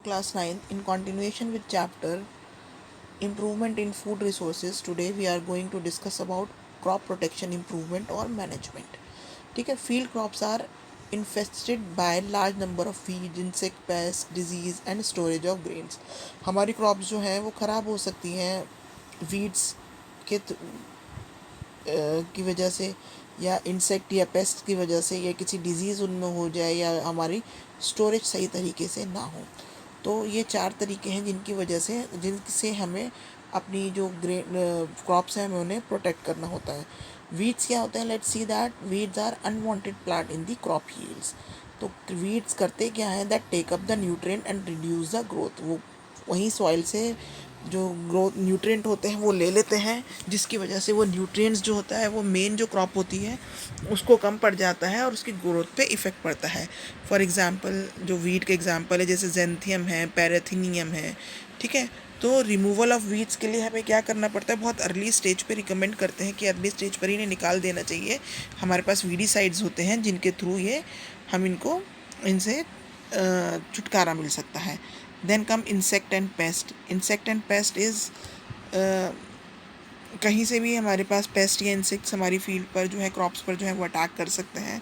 Class 9 in continuation with chapter improvement in food resources. Today we are going to discuss about crop protection improvement or management. ठीक है, field crops are infested by large number of weeds, insect pests, disease and storage of grains. हमारी crops जो हैं वो ख़राब हो सकती हैं वीड्स के की वजह से, या इंसेक्ट या पेस्ट की वजह से, या किसी डिज़ीज़ उनमें हो जाए, या हमारी स्टोरेज सही तरीके से ना हो। तो ये चार तरीके हैं जिनसे हमें अपनी जो क्रॉप्स हैं हमें उन्हें प्रोटेक्ट करना होता है। वीड्स क्या होते हैं? Let's see that weeds are unwanted plant in the crop yields. तो वीड्स करते क्या हैं? That take up the nutrient and reduce the growth. वो वहीं सॉइल से जो ग्रोथ न्यूट्रिएंट होते हैं वो ले लेते हैं, जिसकी वजह से वो न्यूट्रिएंट्स जो होता है वो मेन जो क्रॉप होती है उसको कम पड़ जाता है और उसकी ग्रोथ पे इफ़ेक्ट पड़ता है। फॉर एग्जांपल जो वीट के एग्जांपल है, जैसे जेंथियम है, पैराथीनियम है, ठीक है। तो रिमूवल ऑफ वीड्स के लिए हमें क्या करना पड़ता है? बहुत अर्ली स्टेज पे रिकमेंड करते हैं कि अर्ली स्टेज पर इन्हें निकाल देना चाहिए। हमारे पास वीडीसाइड्स होते हैं जिनके थ्रू ये हम इनसे छुटकारा मिल सकता है। Then come insect and pest. Insect and pest is कहीं से भी हमारे पास पेस्ट या इंसेक्ट्स हमारी फील्ड पर जो है, क्रॉप्स पर जो है वो अटैक कर सकते हैं।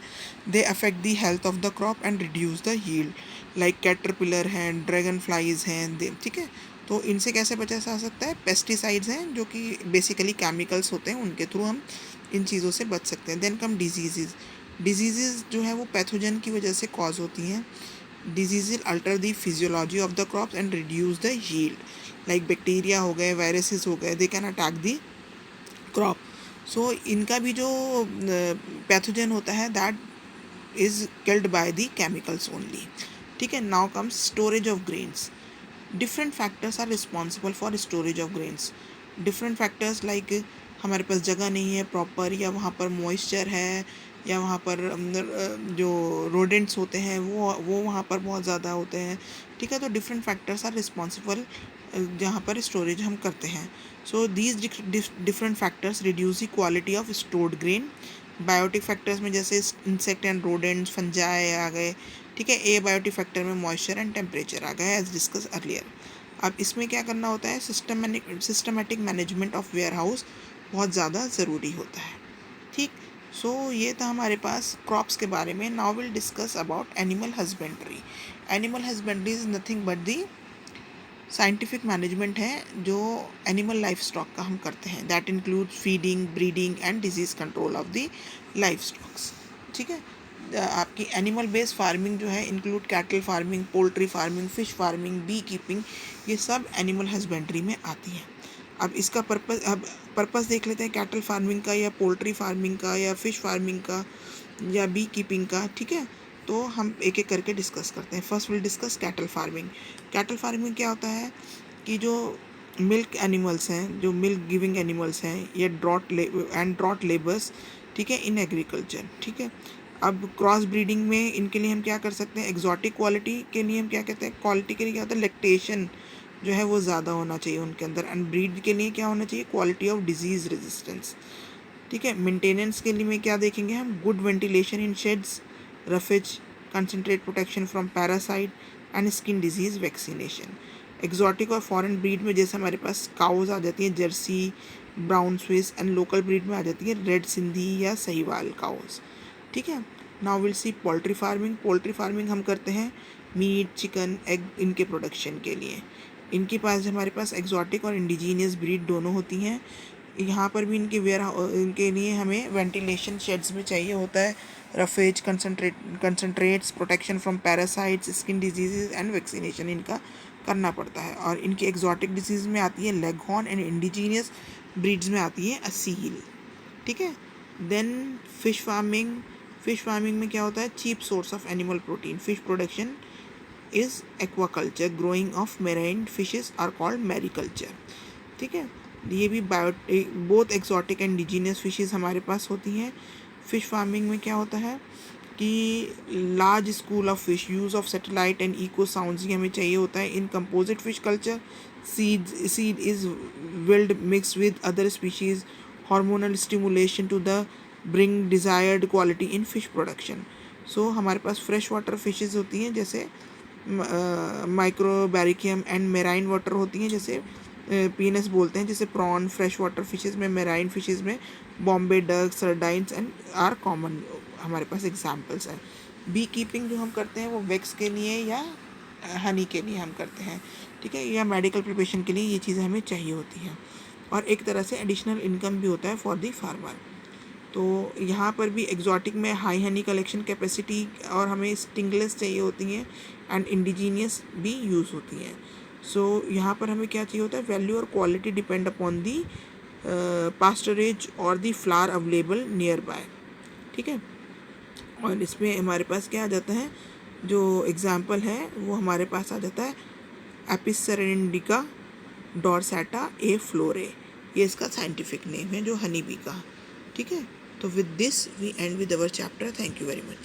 They affect the health of the crop and reduce the yield. Like caterpillar हैं, ड्रैगन फ्लाइज हैं, दे ठीक है। तो इनसे कैसे बचा जा सकता है? पेस्टिसाइड्स हैं जो कि बेसिकली केमिकल्स होते हैं, उनके थ्रू हम इन चीज़ों से बच सकते हैं। Then come disease. डिजीज़ जो है वो पैथोजन की वजह से कॉज होती हैं। Diseases alter the physiology of the crops and reduce the yield. Like bacteria हो गए, वायरसेस हो गए, they can attack the crop. So इनका भी जो पैथोजन होता है that is killed by the chemicals only. ठीक है। Now comes storage of grains. Different factors are responsible for storage of grains. Different factors like हमारे पास जगह नहीं है प्रॉपर, या वहाँ पर मॉइस्चर है, या वहाँ पर जो रोडेंट्स होते हैं वो वहाँ पर बहुत ज़्यादा होते हैं। ठीक है। तो डिफरेंट फैक्टर्स आर रिस्पॉन्सिबल जहाँ पर स्टोरेज हम करते हैं। So these different factors reduce the quality of stored grain. Biotic factors में जैसे इंसेक्ट एंड रोडेंट्स, फंजाई आ गए। ठीक है। ए बायोटिक फैक्टर में मॉइस्चर एंड टेम्परेचर आ गया, एज डिस्कस अर्लियर। अब इसमें क्या करना होता है? Systematic management of warehouse बहुत ज़्यादा ज़रूरी होता है। ठीक। सो ये था हमारे पास क्रॉप्स के बारे में। Now will discuss about animal husbandry. Animal husbandry is nothing but the scientific management है जो एनिमल लाइफ स्टॉक का हम करते हैं। That include feeding, breeding and disease control of the livestocks. ठीक है। आपकी एनिमल बेस्ड फार्मिंग जो है include cattle farming, poultry farming, fish farming, beekeeping, ये सब एनिमल हस्बेंड्री में आती हैं। अब इसका पर्पस देख लेते हैं, कैटल फार्मिंग का, या पोल्ट्री फार्मिंग का, या फिश फार्मिंग का, या बी कीपिंग का। ठीक है। तो हम एक एक करके डिस्कस करते हैं। First will discuss cattle farming. Cattle farming क्या होता है कि जो मिल्क एनिमल्स हैं, जो मिल्क गिविंग एनिमल्स हैं, ये ड्रॉट लेबर्स, ठीक है, इन एग्रीकल्चर। ठीक है। अब क्रॉस ब्रीडिंग में इनके लिए हम क्या कर सकते हैं? एग्जॉटिक क्वालिटी के लिए हम क्या कहते हैं? क्वालिटी के लिए क्या होता है? लैक्टेशन जो है वो ज़्यादा होना चाहिए उनके अंदर। एंड ब्रीड के लिए क्या होना चाहिए? Quality of disease resistance. ठीक है। मेंटेनेंस के लिए में क्या देखेंगे हम? Good ventilation in shades, roughage, concentrate protection from parasite and skin disease vaccination. Exotic और फॉरेन ब्रीड में जैसे हमारे पास काउज आ जाती हैं, Jersey, brown Swiss, and local breed में आ जाती है रेड सिंधी या सहीवाल काउज। ठीक है। Now will see poultry farming. Poultry farming हम करते हैं मीट, चिकन, एग, इनके प्रोडक्शन के लिए। इनके पास हमारे पास एग्जॉटिक और इंडिजीनियस ब्रीड दोनों होती हैं। यहाँ पर भी इनके लिए हमें वेंटिलेशन शेड्स में चाहिए होता है, roughage, concentrates, protection from parasites, skin disease and vaccination इनका करना पड़ता है। और इनकी एग्जॉटिक डिजीज़ में आती है Leghorn, and indigenous breeds में आती है असील। ठीक है। Then fish farming. Fish farming में क्या होता है? Cheap source of animal protein. Fish production is aquaculture. Growing of marine fishes are called mariculture. ठीक है। ये भी both exotic and indigenous fishes हमारे पास होती हैं। फिश फार्मिंग में क्या होता है कि large school of fish, use of satellite and echo sounds ये हमें चाहिए होता है। In composite fish culture, seed is wild mix with other species, hormonal stimulation to the bring desired quality in fish production. So हमारे पास fresh water fishes होती हैं, जैसे माइक्रोबैरिकियम एंड मेराइन वाटर होती हैं, जैसे पीनस बोलते हैं, जैसे प्रॉन, फ्रेश वाटर फिशेस में, मेराइन फिशेस में Bombay duck, sardines and are common हमारे पास एग्जाम्पल्स हैं। बी कीपिंग जो हम करते हैं वो वैक्स के लिए या हनी के लिए हम करते हैं, ठीक है, या मेडिकल प्रिपरेशन के लिए ये चीज़ें हमें चाहिए होती हैं, और एक तरह से एडिशनल इनकम भी होता है फॉर द फार्मर। तो यहाँ पर भी एग्जॉटिक में हाई हनी कलेक्शन कैपेसिटी और हमें स्टिंगलेस चाहिए होती हैं एंड इंडिजीनियस भी यूज़ होती हैं। सो यहाँ पर हमें क्या चाहिए होता है, वैल्यू और क्वालिटी डिपेंड अपॉन दी पास्टरेज और दी फ्लावर अवेलेबल नियर बाय, ठीक है। और इसमें हमारे पास क्या आ जाता है, जो एग्जाम्पल है वो हमारे पास आ जाता है एपिस सेरेंडिका डॉर्सेटा ए फ्लोरे, ये इसका साइंटिफिक नेम है जो हनी बी का, ठीक है। तो with this we end with our chapter. Thank you very much.